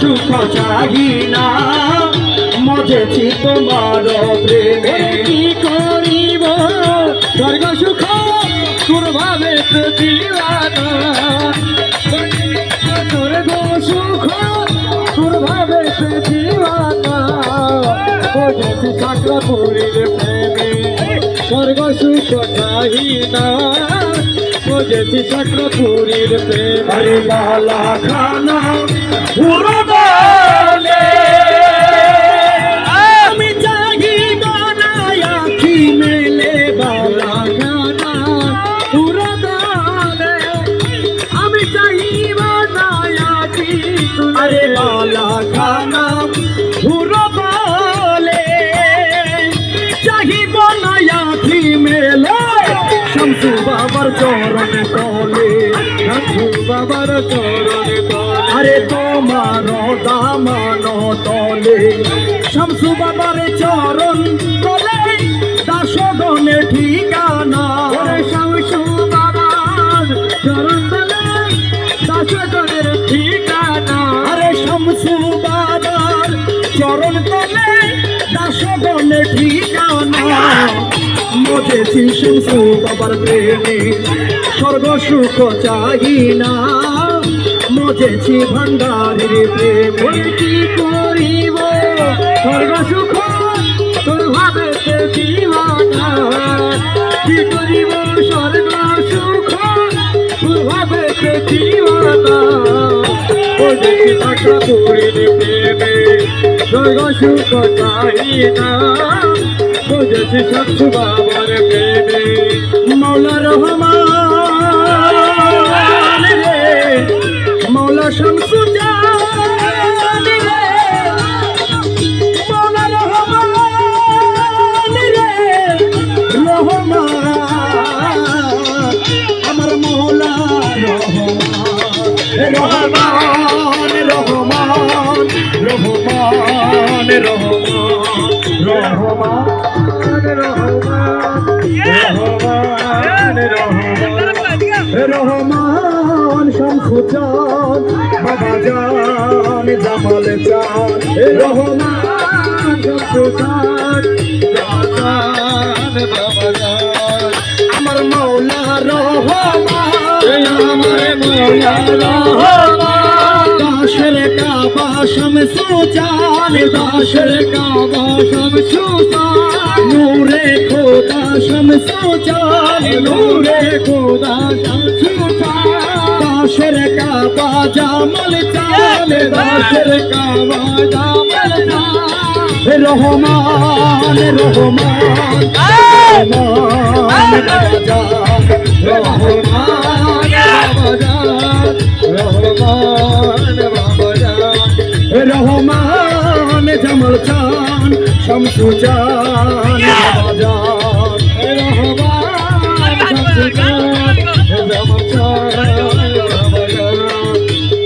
সুখ চাহি না মজেছি তোমার প্রেমে কি করিব স্বর্গ সুখ সুরভাবে দিওয়ানা স্বর্গ সুখ সুরভাবে দিওয়ানা মজেছি চক্রপুরীর প্রেমে স্বর্গ সুখ চাহি না মজেছি চক্রপুরীর প্রেমে আরে লালা খানা পুরো দলে আমি জাগি বানায়া কি মেলে বালা খানা পুরো দলে আমি জাগি বানায়া কি আরে বালা খানা পুরো দলে জাগি বানায়া কি মেলে শামসু বাবার চরণ তলে শামসু বাবার চরণ তলে আরে তোমার দামান তলে শামসু বাবার চরণ তলে দাসগণে ঠিকানা শামসু বাবার চরণ তলে দাসগণের ঠিকানা আরে শামসু বাবার চরণ তলে দাসগণে ঠিকানা মজেছি শামসু বাবার প্রেমে স্বর্গ সুখ চাহি না মজেছি ভান্ডারের প্রেমে কি করিব স্বর্গ সুখ তোর ভাবে দিওয়ানা কি করিব স্বর্গ সুখ তোর ভাবে দিওয়ানা মজেছি চক্রপুরীর প্রেমে স্বর্গ সুখ চাহি না মজেছি শামসু বাবার প্রেমে মৌলা রহমান রে মৌলা শামসু জান রে মৌলা রহমান রে রহমান আমার মৌলা রহমান রহমান রহমান রহমান রহমান শামসু চান বাবা জান জামাল চান রহমান শামসু চান বাবা জান আমার মৌলা রহমান আমার মৌলা রহমান দাসের কাবা শামসু চান দাসের কাবা শামসু চান নূরে খোদা শামসু চান নূরে খোদা শামসু চান দাসের কাবা জামাল চান দাসের কাবা জামাল চান রহমান রহমান রহমান রহমান জামাল চান শামসু চান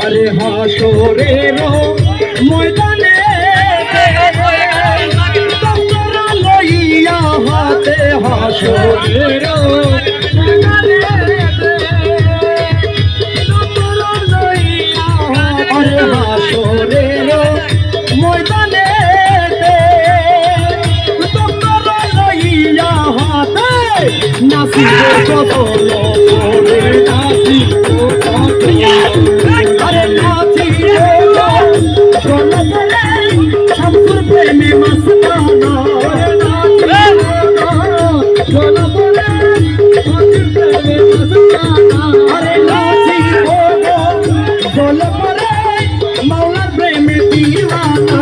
আরে হাসরের ময়দানে লইয়া হাতে হাসরের আরে হাসরের ময়দানে লইয়া হাতে নাসিবে কতল করে নাসিবে আরে নাচিবে শামসুর প্রেমে মস্তানা আরে নাচিবে মৌলার প্রেমে দিওয়ানা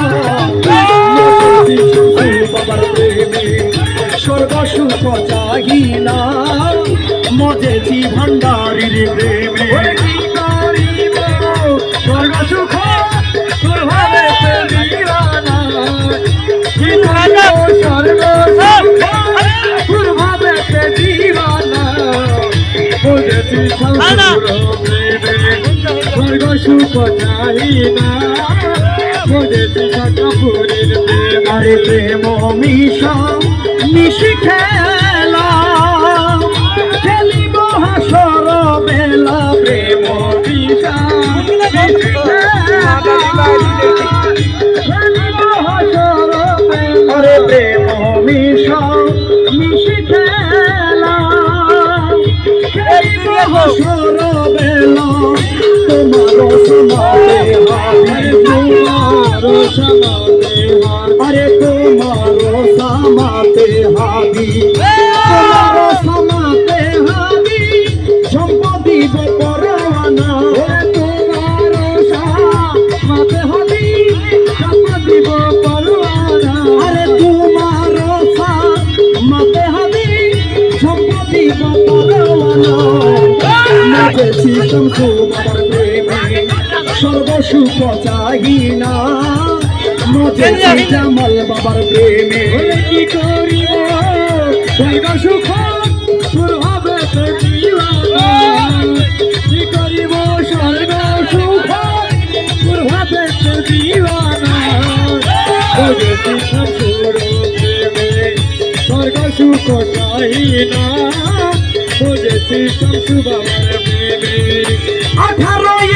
বাবার প্রেমে স্বর্গ সুখ চাহি না মজেছি ভান্ডারির প্রেমে কি করিব স্বর্গ সুখ তোর ভাবে দিওয়ানা কি করিব স্বর্গ সুখ তোর ভাবে দিওয়ানা মজেছি স্বর্গ সুখ চাহি না মজেছি চক্রপুরীর প্রেমে আরে প্রেম মিশা মিশি খেলা খেলিব হাসর বেলা প্রেম মিশা শামসু বাবার প্রেমে সর্বসুখ চাহি না মজেছি জামাল বাবার প্রেমে কি করিব স্বর্গ সুখ তোর হবে দিওয়ানা কি করিব স্বর্গ সুখ তোর হবে দিওয়ানা মজেছি শামসুর প্রেমে স্বর্গ সুখ চাহি না মজেছি শামসু বাবার প্রেমে 18